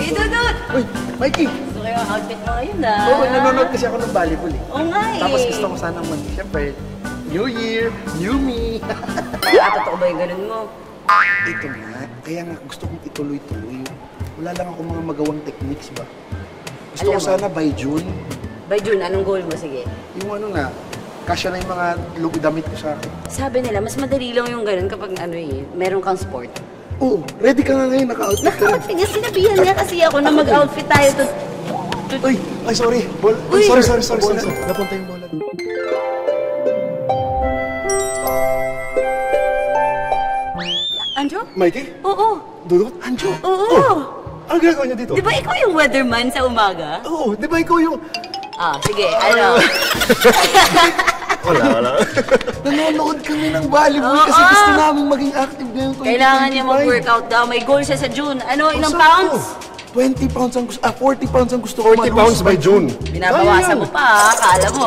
Hey, Dudut! Uy, Mikey! Gusto ko yung outfit mo ngayon ah. Oo, nanonood kasi ako ng volleyball eh. Oo nga eh. Tapos gusto ko sanang siyempre, New Year, New Me. Totoo ba yung ganun mo? Ito nga, kaya nga gusto kong ituloy-tuloy. Wala lang ako mga magawang techniques ba? Gusto ko sana by June. By June, anong goal mo? Sige. Yung ano nga, kasya na yung mga damit ko sa akin. Sabi nila, mas madali lang yung ganun kapag meron kang sport. Oo, ready ka nga ngayon, naka-outfit ka rin. Naka-outfit nga, sinabihan nga kasi ako na mag-outfit tayo to. Uy, ay sorry. Uy! Sorry. Napunta yung bola. Anjo? Mikey? Oo. Dudut? Anjo? Oo. Ano ginagawa niyo dito? Di ba ikaw yung weatherman sa umaga? Oo, di ba ikaw yung... Sige, ano? Wala. Nanonood kami ng volleyball kasi gusto namin maging active ngayon. Kailangan niya mag-workout daw. May goal siya sa June. Ano, ilang pounds? 20 pounds ang gusto, 40 pounds ang gusto ko 40 pounds by June. Binabawasan mo pa, kala mo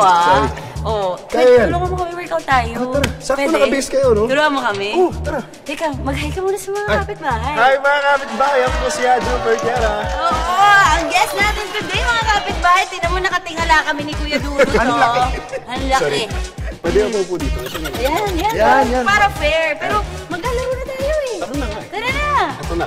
Kaya yan. tulungan mo kami workout tayo. Tara, sakto naka-base kayo, no? Tulungan mo kami? Oo, tara. Teka, mag-hi ka muna sa mga kapitbahay. Hi mga kapitbahay, ako po si Adjo Pertiara. Oo, ang guest natin today mga kapitbahay. Tingnan mo nakatingala kami ni Kuya Dudut. Ang laki. Ang laki. Sorry. Pwede ako po dito. Yan. Para fair. Pero maglalaro na tayo eh. Tara na nga. Tara na. Ito na.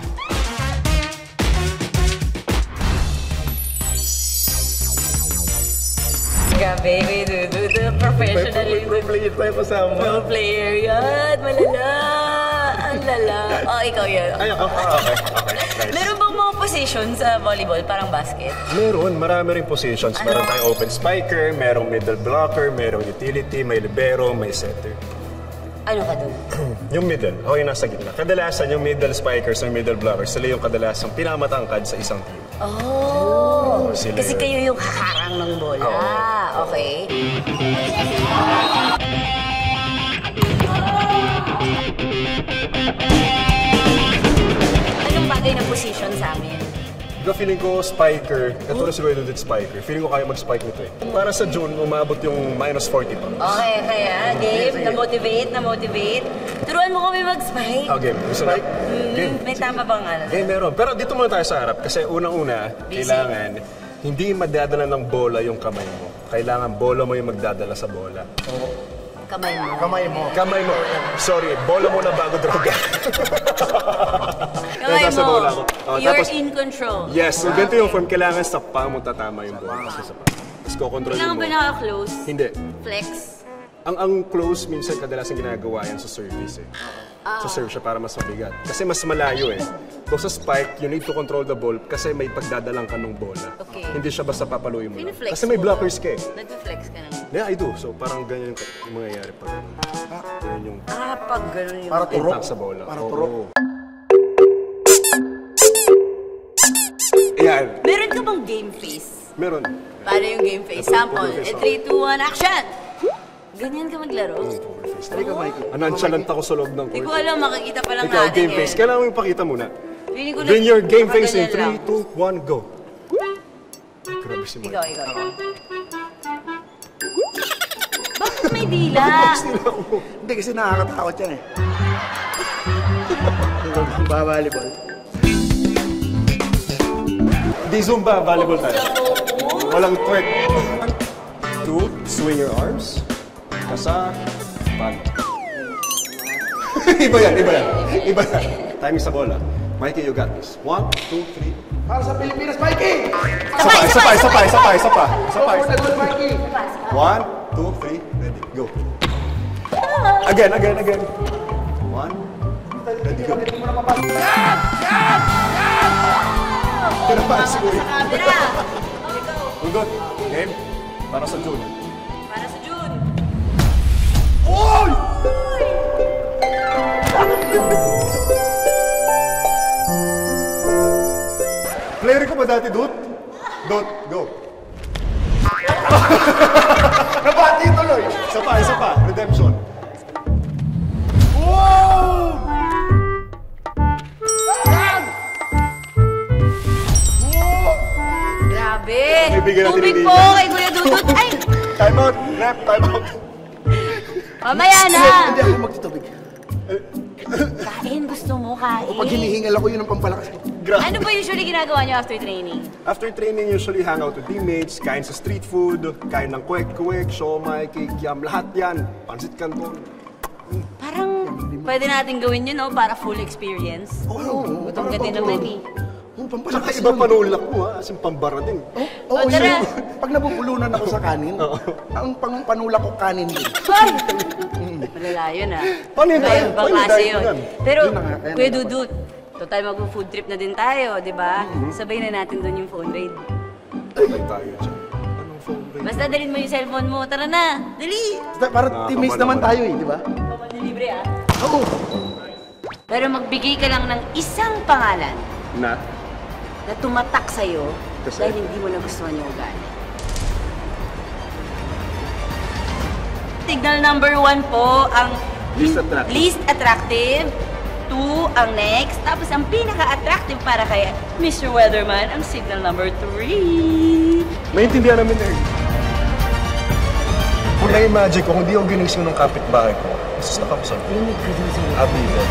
Gabi, Kuya Dudut. Professional. Pro player tayo kasama. Pro player yan. Malala. Ang lala. Ikaw yan. Ay, ako. Okay. Meron bang mga position sa volleyball, parang basket? Meron, marami rin positions. Meron tayong open spiker, merong middle blocker, merong utility, may libero, may setter. Ano ka doon? Yung middle, ako yung nasa gitna. Kadalasan yung middle spikers or middle blockers, sila yung kadalasan pinamatangkad sa isang team. Sila Kasi yun. kayo yung kakarang ng bola. Okay. Anong bagay na position sa amin? Feeling ko spiker, katulad siguro yung spiker. Feeling ko kaya mag-spike nito eh. Para sa June, umabot yung minus 40 pounds. Okay, kaya game, na-motivate. Turuan mo kami mag-spike. Game. Gusto na? Game. May tama bang ano? Game meron. Pero dito muna tayo sa harap kasi unang-una, kailangan hindi madadala ng bola yung kamay mo. Kailangan bola mo yung magdadala sa bola. Kamay mo. Kamay mo. Sorry, bola mo na bago droga. Kamay Nasa mo. bola ko. You're Tapos, in control. yes, so ganito yung form. Kailangan sa paa mo tatama yung bola. Kasi sa paa. Tapos kukontrol Kailangan mo. ba naka-close? Hindi. Flex? Ang close, minsan kadalasan ginagawa yan sa service eh. Sa serve siya para mas mabigat. Kasi mas malayo eh. Kung sa spike, you need to control the ball kasi may pagdadalang ka ng bola. Okay. Hindi siya basta papaluin mo lang. Pina-flex Kasi may mo. blockers ka eh. Nag-flex ka naman. Yeah, I do. So parang ganyan yung mangyayari pag ganyan yung Pag gano'n yung... Para turok. impact sa bola. Para turok. Oo. Ayan. Meron ka bang game face? Meron. Paano yung game face? Ito, Sample. game face, 3, 2, 1, action! Ganyan ka maglaro? Halika, Mikey. Nonchalant ako sa loob ng Hindi ko court. alam, makikita pa lang Ikaw, natin game face. Kailangan mo ipakita muna. Feeling ko Bring your game face in nakaganyan 3, lang. 2, 1, go. Grabe si Mike. Ikaw. Bakit may dila? Hindi kasi nakakatakot yan eh. Volleyball. Di Zumba, volleyball tayo. Walang twerk. 2, swing your arms. Kasa, palo. Iba yan. Timing sa bola. Mikey, you got this. 1, 2, 3. Para sa Pilipinas, Mikey! Isa pa. Good, Mikey! 1, 2, 3, ready, go. Again. 1, ready, go. Tinapahan siguro. Sa camera. Ikaw. Good. Game. Para sa June. Para sa June. Oy! Player ko ba dati, Dut? Dut, go. Nabati tuloy. Isa pa. Redemption. Wow! Grabe. Bibigyan natin Tubig ni po Nina. kay Kuya Dudut. Ay! Time out. Rep, time out. Mamaya na. Hindi ako magtitubig. Kain, gusto mo kain. O pag hinihingal ako, yun ang pampalakas ko. Ano ba usually ginagawa niyo after training? After training, usually hang out with teammates, kain sa street food, kain ng kwek-kwek, siomai, kikiam, lahat yan. Pansit canton. Parang pwede natin gawin yun, no? Para full experience. Oo. Gutom ka din naman eh. Oo, Saka pampalakas iba yun. panulak mo ha, as in pambara din. Oo, O, tara. yun. Pag nabubulunan ako sa kanin, ang panulak ko kanin din. Hoy! Malala yun ah. Paano yun? Ibang Paano yun? klase Dahil yun. yan. Pero, Yun na nga, kaya Kuya dapat. Dudut, total mag-food trip na din tayo, di ba? Sabay na natin doon yung phone raid. Ay, tayo dyan. Anong phone ring? Basta dalhin mo yung cellphone mo. Tara na! Dali! Basta para teammates naman tayo eh, di ba? Pamanilibre ah. Oo. Pero magbigay ka lang ng isang pangalan Na? na tumatak sa'yo Kasi? dahil hindi mo nagustuhan yung ugali. Signal number 1 po ang Least attractive. least attractive. 2 ang next. Tapos ang pinaka-attractive para kay Mr. Weatherman, ang signal number 3. Maintindihan namin eh. Kung na-imagine ko, kung di ako ginising ng kapitbahay ko, masus na kapsal. Abigan.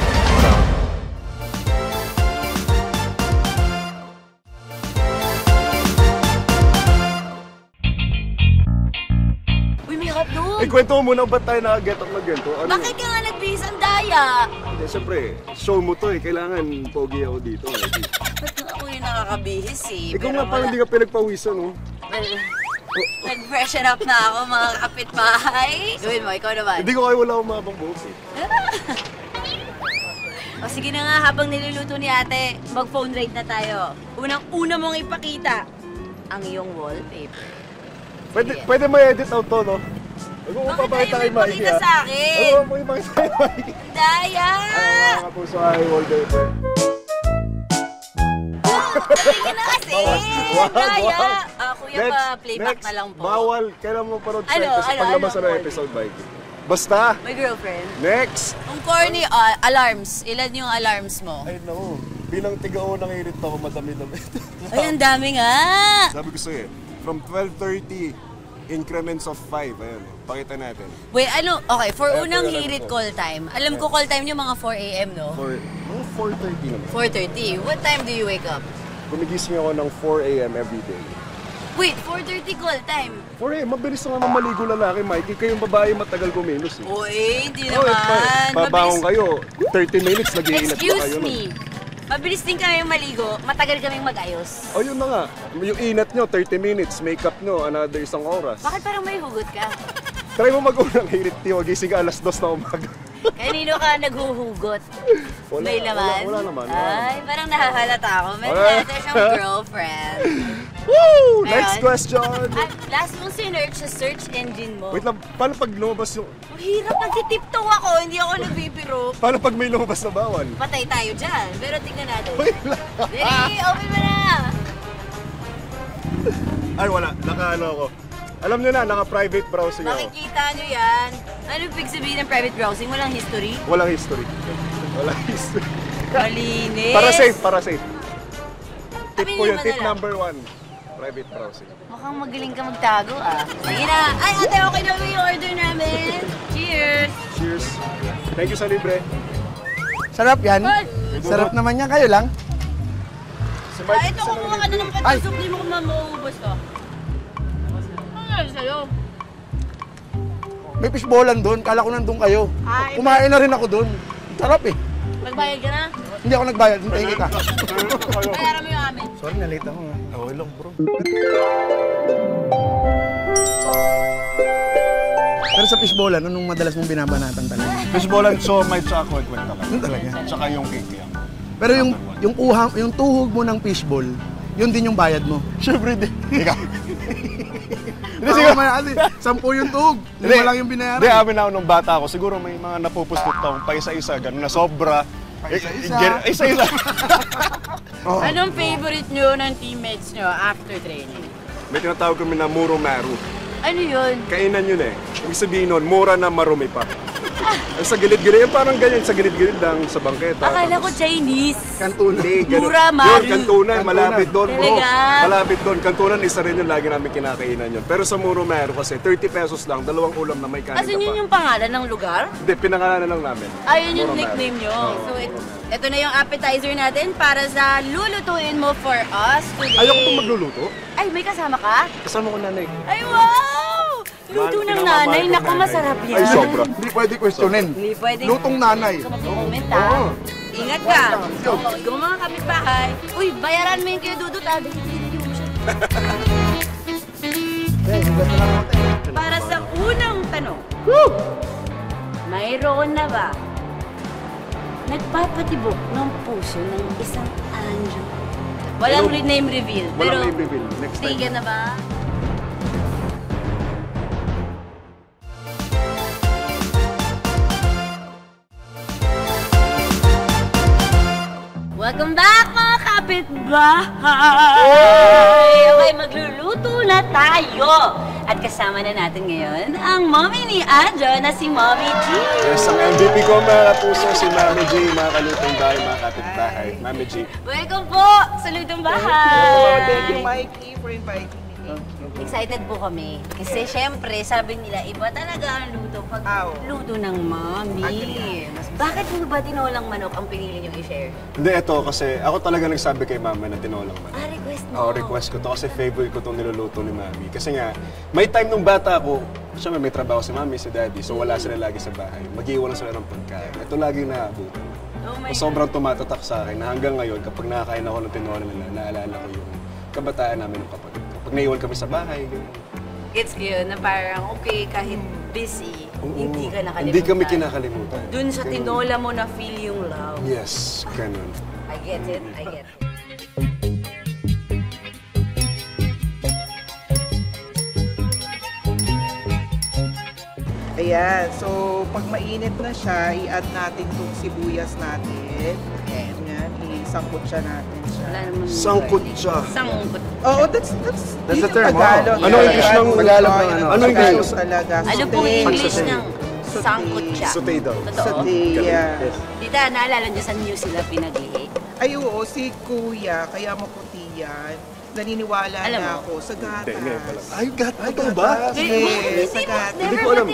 Uy, may hotdog! Eh, kwento mo muna, ba't tayo nakaget up na ganito? Ano? Bakit ka nga nagbihis ang daya? Eh, siyempre, show mo to eh. Kailangan pogi ako dito. Eh. Ba't nga ako yung nakakabihis eh? Ikaw Pero nga parang wala. hindi ka pinagpawisan, no? Nag-freshen up na ako, mga kapitbahay. Gawin mo, ikaw naman. Hindi ko kayo wala akong mabang buhok eh. O sige na nga, habang niluluto ni ate, mag-phone rate na tayo. Unang-una mong ipakita ang iyong wallpaper. Pwede ma-edit out to, no? Huwag mo Bakit papakita tayo kay may Mikey, pakita ha? sa akin? Huwag mo ipakita kay Mikey. Daya! Mga kapuso ay wallpaper. Tingin na kasi! Daya! Kuya pa, playback next. na lang po. Bawal. Kailan mo parod Ano, sa ano, paglabas ano? ng episode, Mikey. Basta, My girlfriend. next! Ang corny, alarms. Ilan yung alarms mo? Ay, no. Bilang tiga-o nang irit ako, madami-dami. Ay, ang dami nga! Sabi ko sa'yo, from 12:30, increments of 5. Ayun, pakita natin. Wait, ano? Okay, for Ay, unang for hirit ano? call time. Alam ko call time nyo mga 4 a.m., no? Mga 4:30 naman. 4:30. What time do you wake up? Gumigising ako ng 4 a.m. every day. Wait, 4:30 call time. 4 a.m. Mabilis na nga maligo lalaki, Mikey. Kayong babae matagal kumilos eh. Uy, hindi Oh, naman. babangon kayo, 30 minutes, nag-iinat pa kayo. Excuse me. Mabilis din kami maligo, matagal kaming mag-ayos. Oh, yun na nga. Yung inat nyo, 30 minutes. Makeup nyo, another isang oras. Bakit parang may hugot ka? Try mo mag-unang hirit, Tio. Gising ka alas 2 na umaga. Kanino ka naghuhugot? Wala, May laman? wala naman. Ay, parang nahahalata ako. May Wala. natin siyang girlfriend. Woo! Meron? Next question! At last mong sinearch sa search engine mo. Wait lang, paano pag lumabas yung... Ang hirap, nagtitiptoe ako, hindi ako nagbibiro. Paano pag may lumabas na bawal? Patay tayo dyan, pero tingnan natin. Wait lang. Dali, open mo na! Ay, wala. Naka-ano ako. Alam nyo na, naka-private browsing ako. Makikita nyo yan. Ano ibig sabihin ng private browsing? Walang history? Walang history. Walang history. Malinis. Para safe, para safe. Tip Aminin ko yun, mo na tip lang. number 1. Private browsing. Mukhang magaling ka magtago ah. Sige na. Ay, ate, okay na ba yung order namin? Cheers! Cheers. Thank you sa libre. Sarap yan. Ay! Sarap naman yan. Kayo lang. Si Ah, ito, kumuha ka na ng Ay! patusok. Di mo kung mauubos to. Ano yan sa'yo? May fishballan doon. Kala ko nandun kayo. Ay, Kumain na rin ako doon. Sarap eh. Magbayad ka na? Hindi ako nagbayad. Hintayin kita. Bayaran mo yung amin. Sorry, nalate ako nga. Okay lang, bro. Pero sa fishballan, anong madalas mong binabanatan talaga? Fishballan, so may tsaka kwek-kwek ka. Yun talaga. Tsaka yung cake yan. Pero yung tuhog mo ng fishball, yun din yung bayad mo. Siyempre, di. Ikaw. Hindi siguro kasi 10 yung tuhog. Lima lang yung binayaran. Hindi, amin ako nung bata ako. Siguro may mga napupustot akong pa isa-isa, gano'n na sobra. Paisa-isa. Isa-isa. Oh. Anong favorite nyo ng teammates nyo after training? May tinatawag kami na muro maru. Ano yun? Kainan yun eh. Ibig sabihin nun, mura na marumi pa. Sa gilid-gilid, parang ganyan, sa gilid-gilid lang, sa bangketa. Akala ko Chinese. Kantunan. Mura, Maru. Yun, kantunan, malapit doon, bro. Talaga? Malapit doon. Kantunan, isa rin yung lagi namin kinakainan yun. Pero sa Muro Mero kasi, 30 pesos lang, 2 ulam na may kanin Asan ka yun pa. yung pangalan ng lugar? Hindi, pinangalanan lang namin. Ayun yung Muro Mero. nickname nyo. So, ito na yung appetizer natin para sa lulutuin mo for us today. Ayoko pa magluluto. Ay, may kasama ka? Kasama ko nanay. Ay, wow! Luto ng Pinamamahal nanay. ko Naku, nanay. masarap yan. Ay, sobra. Hindi pwede questionin. Hindi pwede. Lutong nanay. Gusto mag-comment, ha? Ingat ka. Yung mga kapitbahay. Uy, bayaran mo yung kay Dudut, ha? Hindi mo siya. Para sa unang tanong, mayroon na ba nagpapatibok ng puso ng isang anjo? Walang name reveal. Walang name reveal. Next time. Tigan na ba? Welcome back mga kapitbahay! Okay, magluluto na tayo! At kasama na natin ngayon ang mommy ni Adjo na si Mommy G. Yes, ang MVP ko mga kapuso, si Mami G, mga kalutong bahay, mga kapitbahay. Mami G. Welcome po sa Lutong Bahay! Thank you, Mikey, for inviting me. Excited po kami. Kasi syempre, sabi nila, iba talaga ang luto pag luto ng mommy. Bakit mo ba tinolang manok ang pinili nyo i-share? Hindi, ito kasi ako talaga nagsabi kay Mama na tinolang man. Request mo. Oo, request ko to kasi favorite ko itong niluluto ni Mami. Kasi nga, may time nung bata ako, siyempre may trabaho si Mami, si Daddy, so wala sila lagi sa bahay. Mag-iwan lang sila ng pagkain. Ito lagi naabutan. Oh my Sobrang tumatatak sa akin na hanggang ngayon, kapag nakakain ako ng tinola nila, naalala ko yung kabataan namin ng kapatid ko. Pag naiwan kami sa bahay, ganyan. Gets ko yun na parang okay, kahit busy, hindi ka nakalimutan. Hindi kami kinakalimutan. Dun sa Ganun. tinola mo na feel yung love. Yes, ganun. I get it, I get it. Ayan, so pag mainit na siya, i-add natin itong sibuyas natin. Ayan, isangkot siya natin siya. Wala naman. Sangkot siya. Sangkot. Oo, that's That's yun the term, yung Tagalog. oh. Ano English ng Tagalog ng ano? Ano English? Talaga. Ano pong Sauté. English Sauté. ng sangkot siya? Sauté daw. Totoo? Sauté, yeah. Tita, naalala niyo sa news sila pinaglihi? Ay, oo, si Kuya, kaya maputi yan. Naniniwala Alam na mo? ako sa gatas. Hindi, pala. Ay, totoo ba? Yes, sa gatas. Hindi ko alam.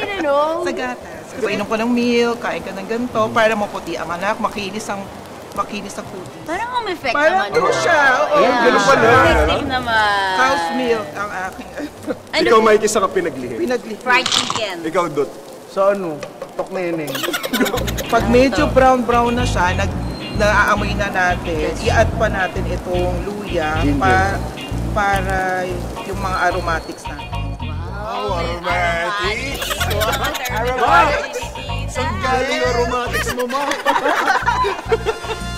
Sa gatas. Kasi inom ko ng milk, kain ka ng ganito, para maputi ang anak, makinis ang puti. Parang umeffect Parang naman. ano siya, oo. Yeah. ganun pala. Effective naman. Cow's milk ang aking Ano Ikaw, po? Mikey, sa ka pinaglihi. pinaglihi. Fried chicken. Ikaw, Dot. Sa ano? Tok neneng. Pag medyo brown na siya, naaamoy na natin, i-add pa natin itong luya para yung mga aromatics natin. Wow, aromatics. Saan galing aromatics mo, Ma?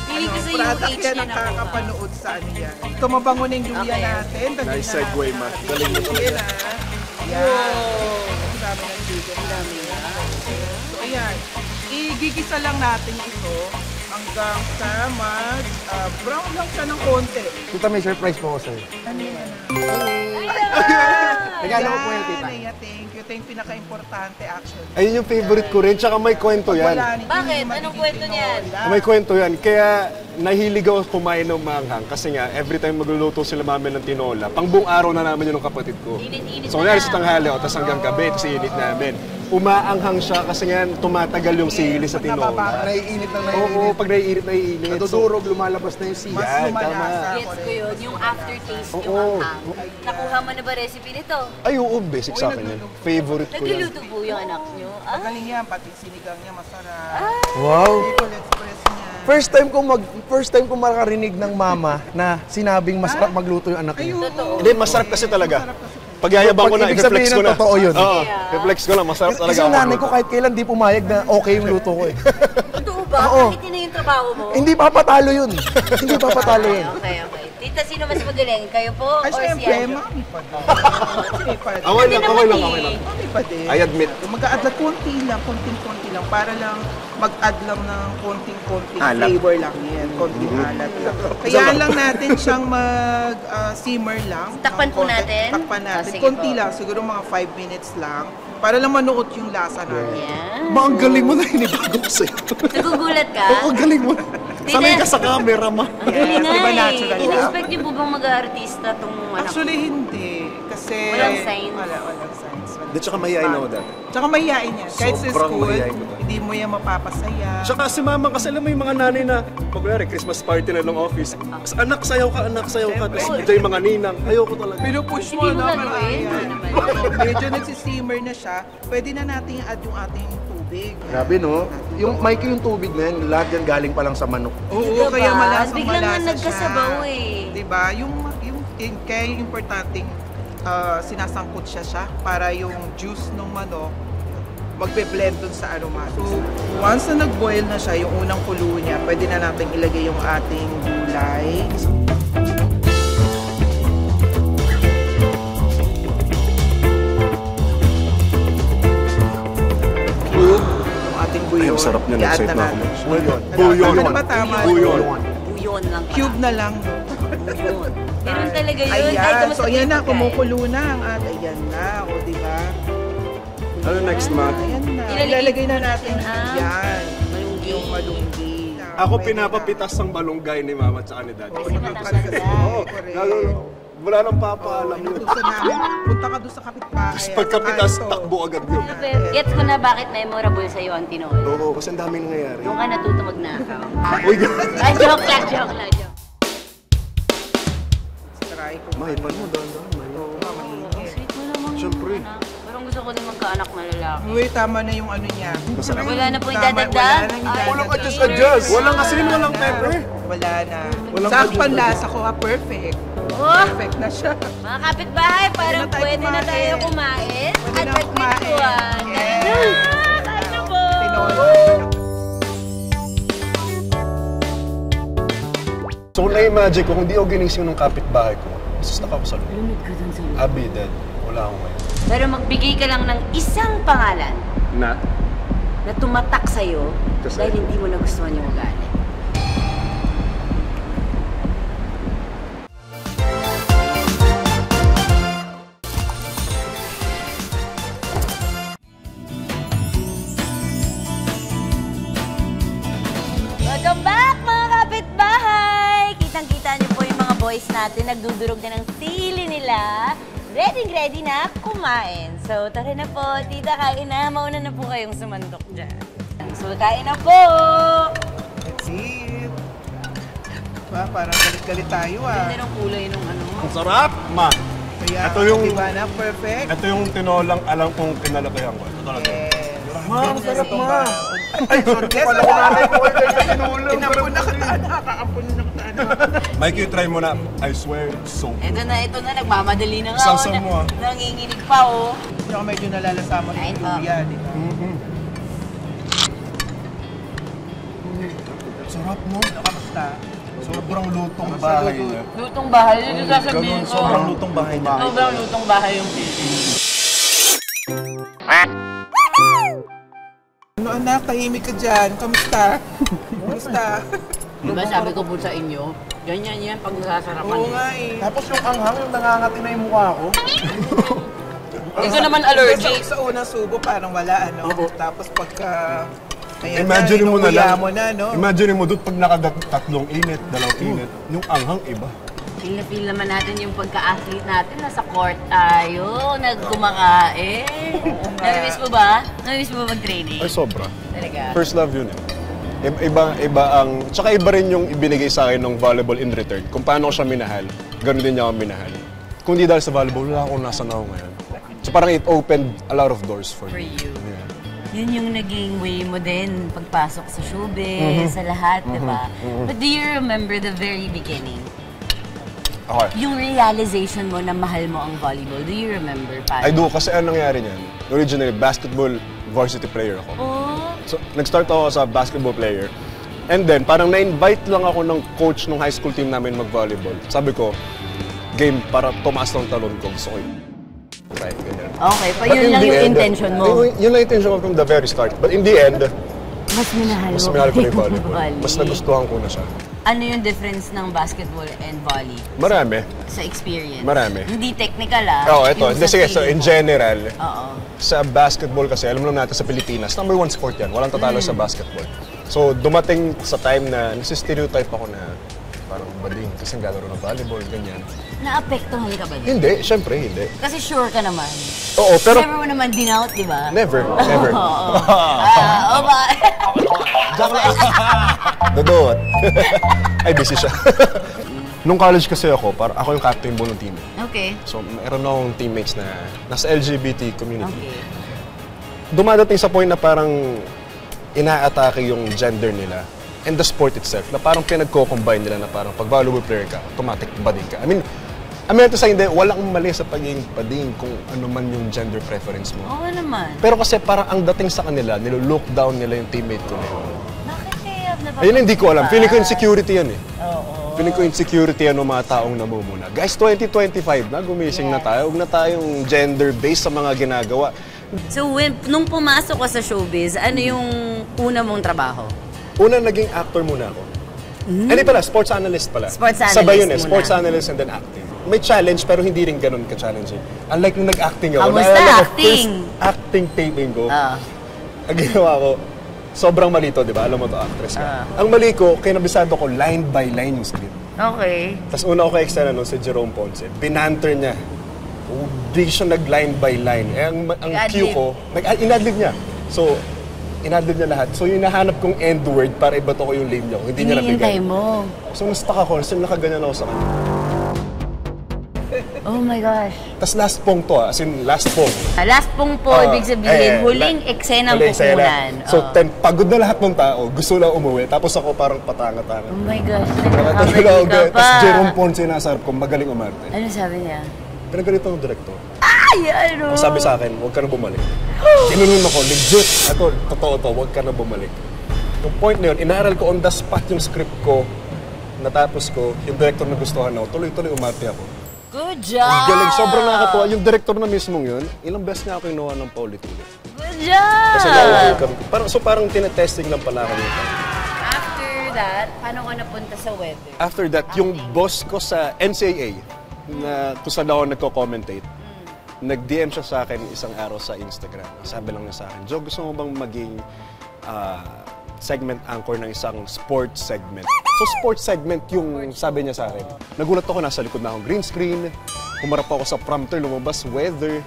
Feeling ko sa Product UH yan niya ang na po. kakapanood sa ano yan. Ito mabango na yung luya Okay. natin. Dagdagan Nice segue, Ma. natin. Galing mo talaga. Yan, ah. Yan. Ang dami ng luya. Ang dami yan. So ayan, igigisa lang natin ito hanggang sa brown lang siya ng konti. Tita, may surprise po ako sa'yo. Ano yan? Regalo ko po yan, tita. Ayan, thank you. Ito yung pinaka-importante actually. Ayun yung favorite ko rin, tsaka may kwento yan. Wala, hindi Bakit? magiging Anong kwento niyan? tinola. May kwento yan. Kaya nahilig ako kumain ng manghang kasi nga every time magluluto sila mami ng tinola, pang buong araw na namin yun ng kapatid ko. Init-init So na ngayon lang. sa tanghali, tapos hanggang gabi, tapos init namin. Umaanghang siya kasi nga tumatagal yung sili sa tinola. Naiinit lang Oo, pag naiinit, naiinit. Nadudurog, lumalabas na yung siya. Mas Yan, lumalasa. Gets ko yun, yung aftertaste, yung Oo. anghang. Nakuha mo na ba recipe nito? Ay, oo, basic sa akin yan. Favorite ko yan. Nagluluto po yung anak nyo? Ah? Magaling yan, pati sinigang niya masarap. Wow! People express niya. First time ko makarinig ng mama na sinabing masarap magluto yung anak niya. Totoo. Hindi, masarap kasi talaga. Pag yayabang ko na, Ibig i-flex sabihin ko ng na. totoo yun. Oo, i-flex ko na, masarap talaga Kasi ako yung nanay ko magluto. kahit kailan di pumayag na okay yung luto ko eh. Totoo ba? Oo. Kahit yun na yung trabaho mo? Hindi papatalo yun. Hindi papatalo yun. Okay. Tita, sino mas magaling? Kayo po Ay, or si syempre, Andrew? mami pa din. Mami pa din. Okay lang, okay lang, eh. okay lang. Mami pa din. I admit. Mag-add lang, konting-konti lang, para lang mag-add lang ng konting-konting Alam. flavor lang yan. konting alat lang. Kaya lang natin siyang mag-simmer lang. Takpan ng po konti. natin? Takpan natin. Sige Konti po. lang, siguro mga 5 minutes lang. Para lang manuot yung lasa natin. Yan. Ma, ang galing mo na hinibago ko sa'yo. Nagugulat ka? Oo, ang galing mo. Sanay ka sa camera, ma. Ang galing nga Diba eh. natural lang? I-expect niyo po bang mag-aartista tong anak? Actually, hindi. Kasi... Walang signs. Walang signs. Di, tsaka mahihain ako dati. Tsaka mahihain yan. Kahit sa Sobrang school, mahihain ko. hindi mo yan mapapasaya. Tsaka si mama, kasi alam mo yung mga nanay na, pag Christmas party na ng office, anak, sayaw ka. Tapos ito yung mga ninang, ayoko talaga. Pinupush mo Hindi mo na. gagawin. Ayan. Ano naman? Medyo nagsisimmer na siya. Pwede na natin i-add yung ating tubig. Grabe, no? Yung Mikey, yung tubig na yan, lahat yan galing pa lang sa manok. Oo, Diba? kaya malasang Biglang nga malasa nagkasabaw siya. eh. Diba? Kaya yung importanteng sinasangkot siya para yung juice ng manok magbe-blend dun sa aroma. So, once na nag-boil na siya, yung unang kulo niya, pwede na natin ilagay yung ating gulay. Yung ating buyon. Ay, ang sarap niya, I-add nag-save na na ako. natin. Buyon. Ano ba tama? Buyon. Buyon lang pala. Cube na lang. Buyon. Ganun talaga yun. Ay, Ayan. kamusta So, po ayan yung na. pagkain? Kumukulo na ang ayan na. O, diba? Ano next, ma? Ayan na. Ilalagay Ilalagay na po natin natin ang yan. malunggay. Yung malunggay. Ako Pwede pinapapitas ng balunggay ni mama at ni daddy. na. Kasi mataas na. Oo, wala nang papaalam yun. Inutusan namin. Punta ka doon sa kapitbahay. Tapos pagkapitas, Ay, takbo agad yun. Gets ko na bakit memorable sa'yo ang Tinoy. Oo, kasi ang daming nangyayari. Doon ka natuto magnakaw. Uy, Ay, joke lang, joke lang. Try ko. mahipan mo, dahan-dahan. Oo, mainit. Sweet mo naman. Siyempre. anak. Parang gusto ko din magkaanak na lalaki. Uy, tama na yung ano niya. Wala na po Tama, idadagdag? wala na yung Ay, Walang idadagdag. adjust. Walang asin, walang pepper. Wala na. Walang Sa adjust. panlasa ko, perfect. Oh, Perfect na siya. mga kapitbahay, parang Pwede na tayo pwede na tayo kumain. Pwede At na kumain. nagkwentuhan. Yes. Kain na po! Tinola. So kung na-imagine ko, kung di ako ginising ng kapitbahay ko, isustak ako sa loob. Lumid ka dun sa I'll be dead. Wala akong ngayon. Pero magbigay ka lang ng isang pangalan Na? na tumatak sa'yo Kasi? dahil hindi mo nagustuhan yung ugali. Welcome back mga kapitbahay! Kitang-kita niyo po yung mga boys natin, nagdudurog na ng sili nila. Ready na kumain. So tara na po, tita, kain na. Mauna na po kayong sumandok dyan. So kain na po! That's it. Diba? Parang galit-galit tayo ah. Ganda ng kulay nung ano. Ang sarap, ma! Kaya, Ito yung- diba na perfect? Ito yung tinolang alam kong kinalakihan ko. Ito talaga. Yes. Ma, ang sarap, ma! Ay, sorry. Yes, Wala ko nanay ko kayo sa tinulang. Inampun na kita, anak. Kaampun na kita, anak. Mikey, try mo na. I swear, so good. Ito na, nagmamadali na nga. Sawsaw mo, ah. Nanginginig pa, oh. Saka medyo nalalasama Kain ng po. luya, di ba? Sarap, no? Kamusta? Sobrang lutong bahay niya. Lutong bahay, yun yung sasabihin Ganun, ko. sobrang lutong bahay niya. Sobrang lutong bahay yung Philippines. Ano anak, tahimik ka dyan. Kamusta? Kamusta? Diba sabi ko po sa inyo, ganyan yan pag nasasarapan. Oo nga eh. Tapos yung anghang, yung nangangati na yung mukha ko. Ikaw naman allergic. Sa unang subo, parang wala, ano? Tapos pagka... Ayan Imagine mo na lang. mo na, no? Imagine mo doon pag nakatatlong init, dalawang init, yung anghang iba. Feel na feel naman natin yung pagka-athlete natin. Nasa court tayo, nagkumakain. Namimiss mo ba? Namimiss mo ba mag-training? Ay, sobra. Talaga? First love yun eh. Iba ang... Tsaka iba rin yung ibinigay sa akin ng volleyball in return. Kung paano ko siya minahal, ganoon din niya ako minahal. Kung di dahil sa volleyball, wala akong nasa na ako ngayon. So parang it opened a lot of doors for For me. you. Yeah. Yun yung naging way mo din pagpasok sa showbiz, sa lahat, di ba? But do you remember the very beginning? Okay. Yung realization mo na mahal mo ang volleyball, do you remember? I do, kasi anong nangyari niyan? Originally, basketball varsity player ako. Oh, So, nag-start ako sa basketball player. And then, parang na-invite lang ako ng coach ng high school team namin mag-volleyball. Sabi ko, game para tumaas ng talon ko. Gusto ko yun. Right, ganyan. okay. Pa But yun in lang the yung end, intention mo. Yun lang yung intention ko from the very start. But in the end, Mas minahal mas mo minahal ko na yung yung volleyball. Mas nagustuhan ko na siya. Ano yung difference ng basketball and volley? Marami. Sa experience? Marami. Hindi technical Oo, ito. Yung Hindi, sa sige, so in feeling mo. general, Oo. sa basketball kasi, alam naman natin sa Pilipinas, number 1 sport yan. Walang tatalo sa basketball. So, dumating sa time na nasi-stereotype ako na parang bading kasi naglalaro ng volleyball, ganyan. Naapektuhan ka ba din? Hindi, syempre hindi. Kasi sure ka naman. Oo, pero Never mo naman dinout, di ba? never. Oo. Ba? Dodot. Ay, busy siya. Nung college kasi ako, ako yung captain buong team. Okay. So, meron akong teammates na nasa LGBT community. Okay. Dumadating sa point na parang ina-atake yung gender nila and the sport itself, na parang pinagko-combine nila na parang pag volleyball player ka, automatic bading ka. I mean to say, hindi, walang mali sa pagiging bading kung ano man yung gender preference mo. Oo naman. Pero kasi parang ang dating sa kanila, nilo-look down nila yung teammate ko na yun. Bakit kaya Ayun hindi ko alam. Feeling ko insecurity yan eh. Oo. Feeling ko insecurity yan ng mga taong namumuna. Guys, 2025 na, gumising na tayo. Huwag na tayong gender-based sa mga ginagawa. So, nung pumasok ka sa showbiz, ano yung una mong trabaho? Una, naging actor muna ako. Hindi pala, sports analyst pala. Sports analyst Sabay yun eh, muna. sports analyst and then acting. May challenge pero hindi rin ganun ka-challenging. Unlike nung nag-acting ako. Kamusta naalala ko, acting? First acting taping ko. Ah. Ang ginawa ko, sobrang mali to, di ba? Alam mo to, actress ka. Ang mali ko, kinabisado ko line by line yung script. Okay. Tapos una ko kay extra si Jerome Ponce. Binanter niya. Hindi siya nag-line by line. Eh, ang cue ko, inadlib niya. So, inadlib niya lahat. So, yung nahanap kong end word para ibato ko yung lane niya. Hindi niya nabigay. Hinihintay mo. So, na-stuck ako. Kasi nakaganyan ako sa kanya. Oh my gosh. Tapos last pong to as in last pong. Last pong po, ibig sabihin, huling eksenang huling eksena. pupunan. So, pagod na lahat ng tao, gusto lang umuwi. Tapos ako parang patanga-tanga. Oh my gosh, Nakatulog ako. nagkakamali ka pa. Tapos Jerome Ponce nasa harap ko, magaling umarte. Ano sabi niya? Pinagalito ng director. Ay, ano? Ang sabi sa akin, huwag ka na bumalik. Kinunun ako, legit. Ito, totoo to, huwag ka na bumalik. Yung point na yun, inaaral ko on the spot yung script ko. Natapos ko, yung director na gustuhan ako, tuloy-tuloy umarte ako. Good job! Ang galing, sobrang nakakatuwa. Yung director na mismong yun, ilang beses niya ako kinuha ng paulit-ulit. Good job! Kasi parang tinetesting lang pala ako nito. After that, paano ka napunta sa weather? After that, yung boss ko sa NCAA, na kung saan ako nagko-commentate, nag-DM siya sa akin isang araw sa Instagram. Sabi lang niya sa akin, Joe, gusto mo bang maging segment anchor ng isang sports segment? So, sports segment yung sabi niya sa akin. Nagulat ako, nasa likod na akong green screen, humarap ako sa prompter, lumabas weather.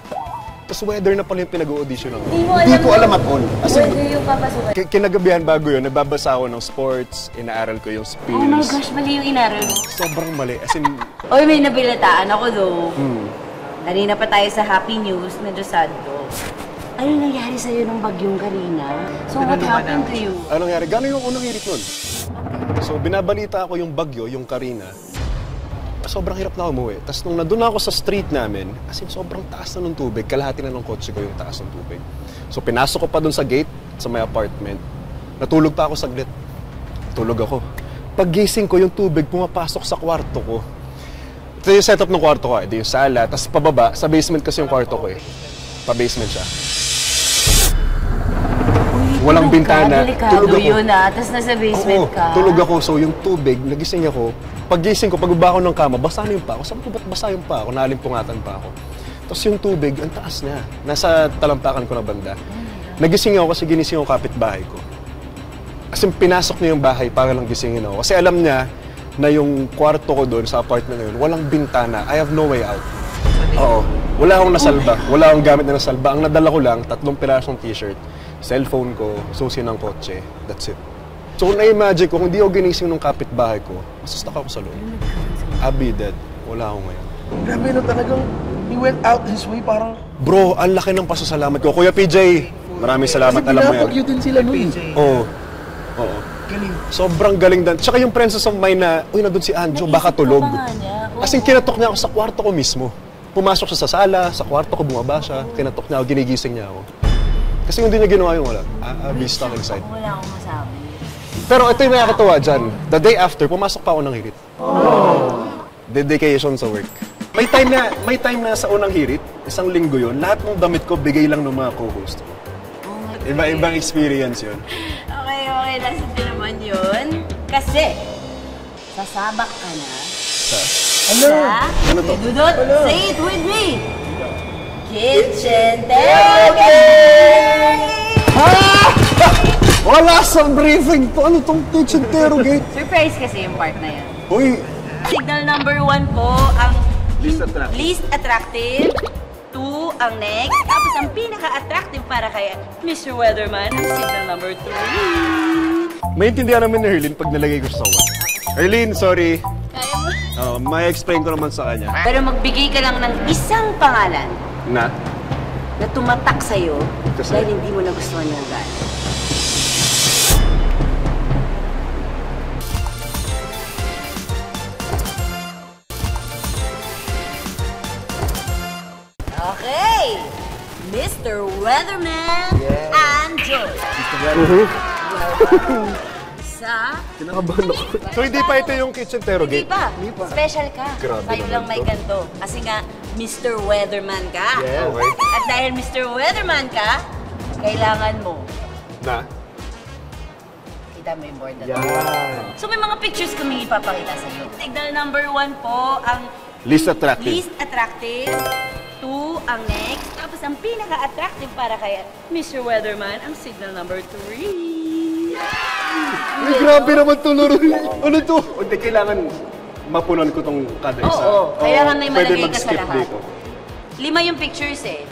Tapos weather na pala yung pinag-audition ako. Hindi ko alam at all. As in, Weather yung papasukan. kinagabihan bago yun, nagbabasa ako ng sports, inaaral ko yung spills. Oh my gosh, mali yung inaral mo. Sobrang mali. As in, Oy, may nabalitaan ako though. Kanina pa tayo sa Happy News, medyo sad to. Ano nangyari sa'yo nung bagyong kanina? So what happened to you? anong nangyari? Gano'n yung unang hirit nun? So, binabalita ako yung bagyo, yung Karina. Sobrang hirap na umuwi. Tapos nung nandun ako sa street namin, as in sobrang taas na ng tubig, kalahati na ng kotse ko yung taas ng tubig. So, pinasok ko pa dun sa gate, sa may apartment. Natulog pa ako saglit. Tulog ako. Paggising ko, yung tubig pumapasok sa kwarto ko. Ito yung setup ng kwarto ko, ito yung sala, tapos pababa, sa basement kasi yung kwarto ko eh. Pa-basement siya. Walang bintana. Delikado yun tapos nasa basement ka. Tulog ako, so yung tubig, nagising ako. Paggising ko, pagbaba ko ng kama, basa na yung pa ako. Sabi ko, ba't basa yung pa ako? Nalimpungatan pa ako. Tapos yung tubig, ang taas na. Nasa talampakan ko na banda. Nagising ako kasi ginising ako kapitbahay ko. Kasi pinasok niya yung bahay para lang gisingin ako. Kasi alam niya na yung kwarto ko doon sa apartment na yun, walang bintana. I have no way out. Oo. Wala akong nasalba. Wala akong gamit na nasalba. Ang nadala ko lang, 3 pirasong t-shirt, cellphone ko, susi ng kotse. That's it. So kung na-imagine ko, kung di ako ginising ng kapitbahay ko, masustuck ako sa loob. I'll be dead. Wala ako ngayon. Grabe na talagang, he went out his way parang... Bro, ang laki ng pasasalamat ko. Kuya PJ, maraming salamat. Kasi Alam mo pinapagyo yan. din sila nun. Oo. Oo. Galing. Sobrang galing dan. Tsaka yung presence of mind na, uy, nandun si Anjo, baka tulog. As in, kinatok niya ako sa kwarto ko mismo. Pumasok siya sa sala, sa kwarto ko, bumaba siya, kinatok niya ako, ginigising niya ako. Kasi hindi niya ginawa yung wala. I'll be stuck inside. Wala akong masabi. Pero ito yung nakakatawa dyan. The day after, pumasok pa ako ng hirit. Dedication sa work. May time na sa unang hirit, isang linggo yun, lahat ng damit ko, bigay lang ng mga co-host ko. Iba-ibang experience yun. Okay, nasa din naman yun. Kasi, Sasabak ka na. Ano? Ano to? Dudut, say it with me! Kitchen Terrogate! Wala sa briefing to. Ano tong kitchen terrogate? Surprise kasi yung part na yan. Uy, Signal number 1 po, ang Least attractive. 2 ang next, tapos ang pinaka-attractive para kay Mr. Weatherman, ang signal number 3. maintindihan namin ni Herlin pag nalagay ko siya sa 1. Herlin, sorry. Kaya mo? May explain ko naman sa kanya. Pero magbigay ka lang ng isang pangalan Na? na tumatak sa'yo Kasi? dahil hindi mo nagustuhan yung ugali. Okay! Mr. Weatherman and Joy. Sa... Kinakabahan ako. So hindi pa ito yung kitchen terrogate? Hindi pa. Special ka. Grabe Sa'yo naman lang may to. ganito. Kasi nga, Mr. Weatherman ka. Yeah. Okay. At dahil Mr. Weatherman ka, kailangan mo. Na? Kita mo yung board na to. So may mga pictures kami ipapakita sa iyo. Signal number 1 po, ang Least attractive. least attractive. 2 ang next. Tapos ang pinaka-attractive para kay Mr. Weatherman, ang signal number 3. Ay, grabe naman to, Loro. Ano to? Hindi, kailangan mapunan ko tong kada isa. Oo, kailangan may pwede malagay ka sa mag-skip lahat. dito. 5 yung pictures eh.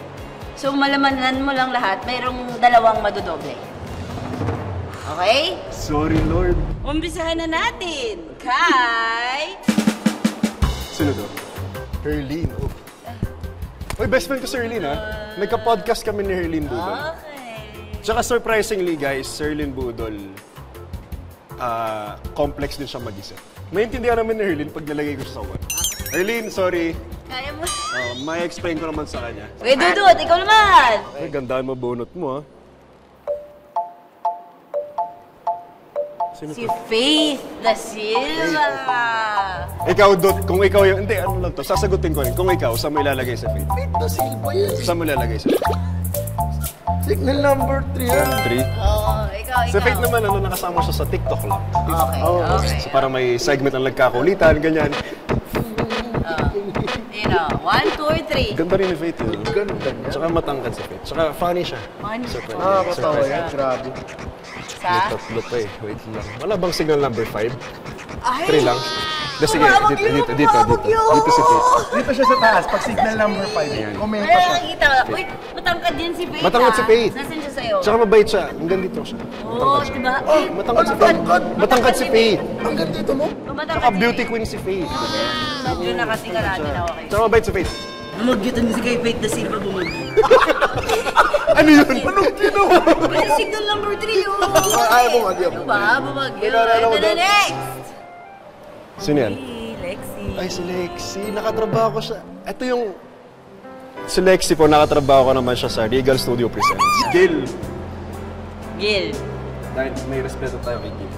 So malamanan mo lang lahat, mayroong 2 madodoble. Okay? Sorry, Lord. Umpisahan na natin kay... Sino to? Herlin. Oh. Uy, best friend ko si Herlin, ha? Nagka-podcast kami ni Herlin Budol. Okay. Tsaka surprisingly, guys, Herlin Budol, complex din siya mag-isip. Maintindihan namin ni Herlin pag nalagay ko siya sa 1. Herlin, sorry. Kaya mo? May explain ko naman sa kanya. Wait, Dudut, ikaw naman! Ay, gandaan mo bunot mo, ha? Sino Si to? Faith da Silva! Ikaw, Dut, kung ikaw yung... Hindi, ano lang to, sasagutin ko rin. Kung ikaw, saan mo ilalagay sa Faith? Faith da Silva yan. Saan mo ilalagay sa Faith? Signal number 3 yan. 3? Oo, ikaw. Sa Faith naman, nakasama siya sa TikTok lang. Okay, okay. So parang may segment ang nagkakulitan, ganyan. You know, 1, 2, or 3. Ganda rin ni Faith yun. Ganda niya. Tsaka matangkad si Faith. Tsaka funny siya. Funny. Nakakatawa yan. Grabe. May Sa? tatlo pa eh. Wait lang. Wala bang signal number 5? Ay! 3 lang? Sige, Tumawag dito, yun, dito, dito. tumawag yun. Dito si Faith. Dito siya sa taas. Pag signal number 5, komenta Wala siya. nakikita. Wait, matangkad din si Faith. Matangkad si Faith. Nasaan siya sa'yo? Tsaka mabait siya. Hanggang dito siya. Oo, Matangkad siya. diba? Matangkad si Faith. Matangkad si Faith. Hanggang dito mo? Matangkad Tsaka si beauty Faith. queen si Faith. Medyo nakatinga natin ako kayo. Tsaka mabait si Faith. Bumagyan si kay Faith da Silva bumagyan. Ano yun? Anong ginawa? Kasi signal number 3 yun. Ay, bumagyan. Diba? Bumagyan. Naalala ko Ito na daw. next. Sino yan? Lexi. Ay, si Lexi. Nakatrabaho ko siya. Ito yung... Si Lexi po, nakatrabaho ko naman siya sa Regal Studio Presents. Gil. Gil. Dahil may respeto tayo kay Gil.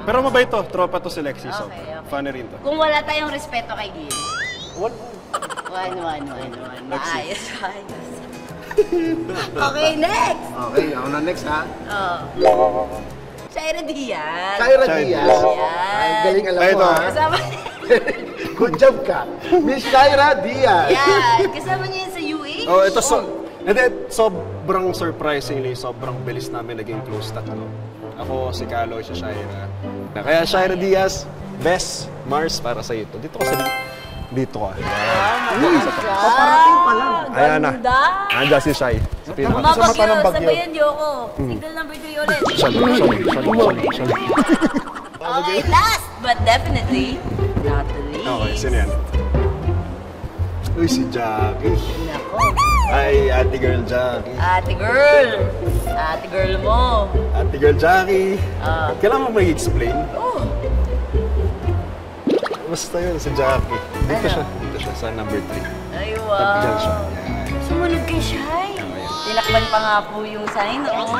Pero mabait to. Tropa to si Lexi. So, Okay, okay. funny rin to. Kung wala tayong respeto kay Gil. What? One. Lexi. Maayos. Okay, next. Okay, ako na next ha. Oh. Shaira Diaz. Kyra Kyra Diaz. Diaz. Ay, galing alam Ay, mo ito. ha. Kasama, Good job ka. Miss Kyra Diaz. yan. Kasama niya yan sa UA. Oh, ito Hindi, sobrang surprisingly, sobrang bilis namin naging close tatlo. Ako, si Kaloy, si Shaira. Kaya Shaira Diaz, Bes, Mars, para sa ito. Dito ka. Paparating pa lang. Ayan na. Ganda. Andiyan si Shai. Sa pinaka. Sa mata ng Mabagyo, bagyo. sabayan niyo ako. Signal number 3 ulit. Shali. Okay, last but definitely not the least. Okay, sino yan? Uy, si Jackie. Nako. Ay, ate girl Jackie. Ate girl. Ate girl mo. Ate girl Jackie. Ah. Kailangan mo mag-explain? Oh. Basta yun, si Jackie. Dito siya sa number 3. Ay, Tabihan siya. wow. Yan. Sumunod kay Shai. Tinakban pa nga po yung sign, oh.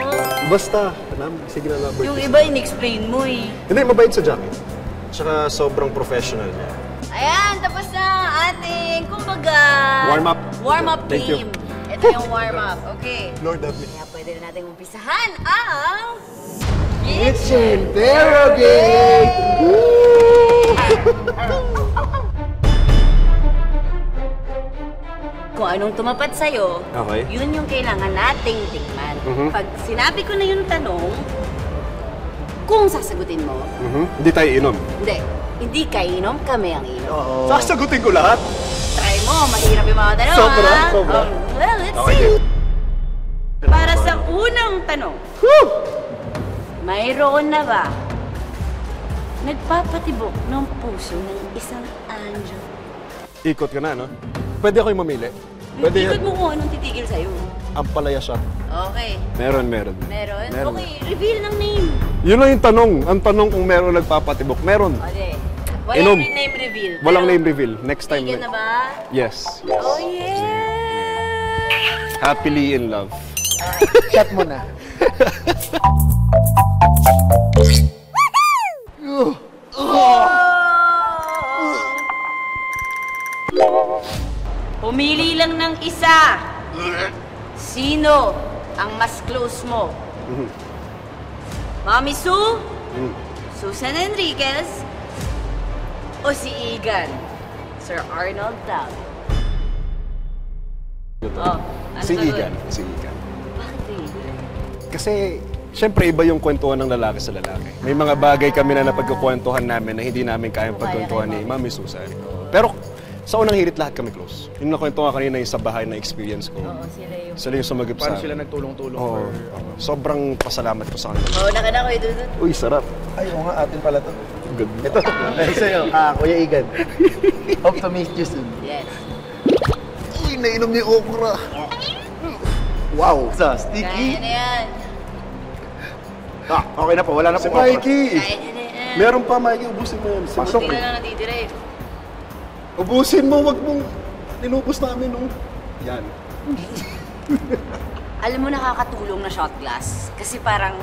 Basta, sige na number 3. Yung iba, in-explain mo eh. Hindi, mabait sa Jackie. Tsaka sobrang professional niya. Ayan, tapos na ating, kumbaga... Warm-up Thank you. game. Ito yung warm-up, okay. Lord help me. Kaya pwede na natin umpisahan ang... It's interrogate! Woo! anong tumapat sa'yo, Okay. yun yung kailangan nating tingnan. Pag sinabi ko na yung tanong, kung sasagutin mo, Hindi tayo inom. hindi ka inom, kami ang inom. Sasagutin ko lahat. Try mo, mahirap yung mga tanong, Sobra, ha? sobra. Well, let's Okay. see. Para sa unang tanong, mayroon na ba nagpapatibok ng puso ng isang anjo? Ikot ka na, no? Pwede ako yung mamili. Pwede Ikot yan. mo kung anong titigil sa'yo. Ampalaya shot. Okay. Meron. Meron? Meron. Okay, reveal ng name. Yun lang yung tanong. Ang tanong kung meron nagpapatibok. Meron. Okay. Walang Inom. name reveal. Walang Pero, name reveal. Next time. Tigil na ba? Yes. Oh, yeah! Happily in love. Shot mo na. Pumili lang ng isa. Sino ang mas close mo? Mami Sue? Susan Enriquez? O si Egan? Sir Arnold Tav? Oh, ano Si sagot? Egan. Si Egan. Bakit Egan? Kasi, syempre, iba yung kwentuhan ng lalaki sa lalaki. May mga bagay kami na napagkukwentuhan namin na hindi namin kayang pagkwentuhan ni Mami Susan. Pero, sa unang hirit, lahat kami close. Yung nakwentuhan kanina yung sa bahay na experience ko. Oo, sila yung... Sila yung sumagip sa Paano sila nagtulong-tulong Oo. Sobrang pasalamat ko sa kanila. Oo, nakana ko ito. Uy, sarap. Ay, oo nga, atin pala to. Good. Ito, dahil sa'yo. Kuya Igan. Hope to meet you soon. Yes. Uy, nainom ni okra. Wow. Sa Kaya sticky. na yan. Okay na po, wala na Si po okra. Mikey! Kaya niya na yan. Meron pa, Mikey. Ubusin mo yan. Pasok. Buti na lang natitira eh. Ubusin mo, wag mong inubos namin, no? Yan. Alam mo, nakakatulong na shot glass. Kasi parang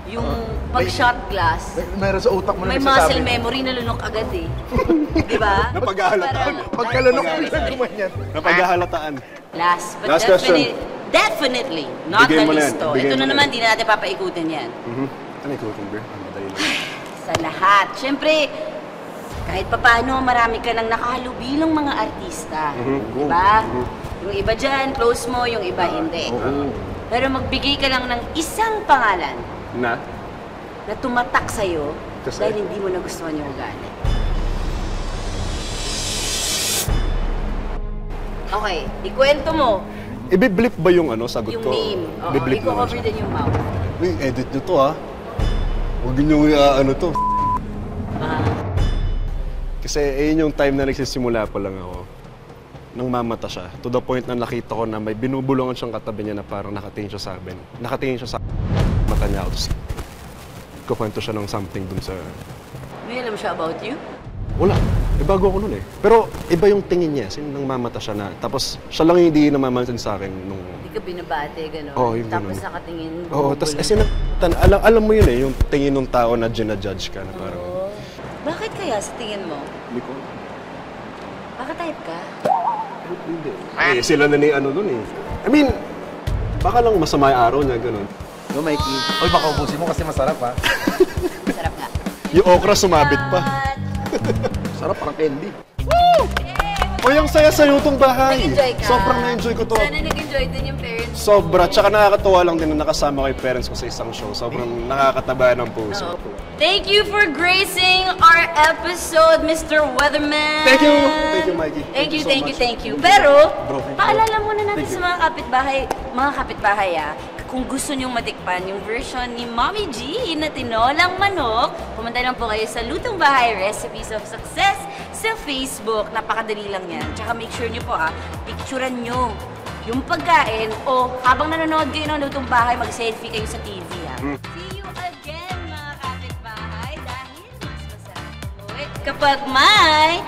yung pag-shot glass, Meron sa utak mo na may muscle memory na lunok agad eh. Di ba? Napaghahalataan. Pagkalunok mo na naman yan. Napaghahalataan. Last, but Last question. definitely, not Bigay the mo na yan. least. Bigay Ito mo na na naman, yan. di na natin papaikutin yan. Ano yung cooking beer? Madali lang. Sa lahat. Siyempre, kahit papano, marami ka nang nakahalubilang mga artista. Di ba? Yung iba dyan, close mo, yung iba hindi. Pero magbigay ka lang ng isang pangalan Na? na tumatak sa'yo Kasi? dahil hindi mo nagustuhan yung ugali. Okay, ikwento mo Ibi-blip ba yung ano, sagot yung ko? name. Oo, Ibi-blip naman i-cover siya. din yung mouth. Uy, edit nyo to, ha? Huwag nyo ano to. Ah, Kasi ayun yung time na nagsisimula pa lang ako. Nang mamata siya. To the point na nakita ko na may binubulungan siyang katabi niya na parang nakatingin siya sa akin. Nakatingin siya sa mata niya. Tapos kukwento siya ng something dun sa... may alam siya about you? Wala. Bago ako nun eh. Pero iba yung tingin niya. Sin nang mamata siya na. Tapos siya lang yung hindi namamansin sa akin nung... Hindi ka binabate, gano'n. Oo, yung Tapos ganun. nakatingin. Oo, tapos bumubulong. alam mo yun eh, yung tingin ng tao na ginajudge ka na parang... Oo. Bakit kaya sa tingin mo? Hindi ko... Baka type ka? Hindi. Eh, sila na ni ano dun eh. I mean, baka lang masama yung araw niya, ganun. No, Mikey. Uy, baka ubusin mo kasi masarap, ha? Masarap nga. Yung okra sumabit pa. Sarap, parang candy. O yung saya sa itong bahay. Nag-enjoy ka? Sobrang na-enjoy ko to. Sana nag-enjoy din yung parents. Sobra. Tsaka nakakatuwa lang din na nakasama ko yung parents ko sa isang show. Sobrang nakakataba ng puso. Oo. Thank you for gracing our episode, Mr. Weatherman. Thank you. Thank you, Mikey. Thank you, so thank you, much. thank you. Pero, Bro, thank you. paalala muna natin Thank sa you. mga kapitbahay kung gusto nyong matikpan yung version ni Mommy G na tinolang manok, pumunta lang po kayo sa Lutong Bahay Recipes of Success sa Facebook. Napakadali lang yan. Tsaka make sure nyo po picturean nyo yung pagkain o habang nanonood kayo ng Lutong Bahay, mag-selfie kayo sa TV See you again mga kapitbahay dahil mas masarap umuwi kapag may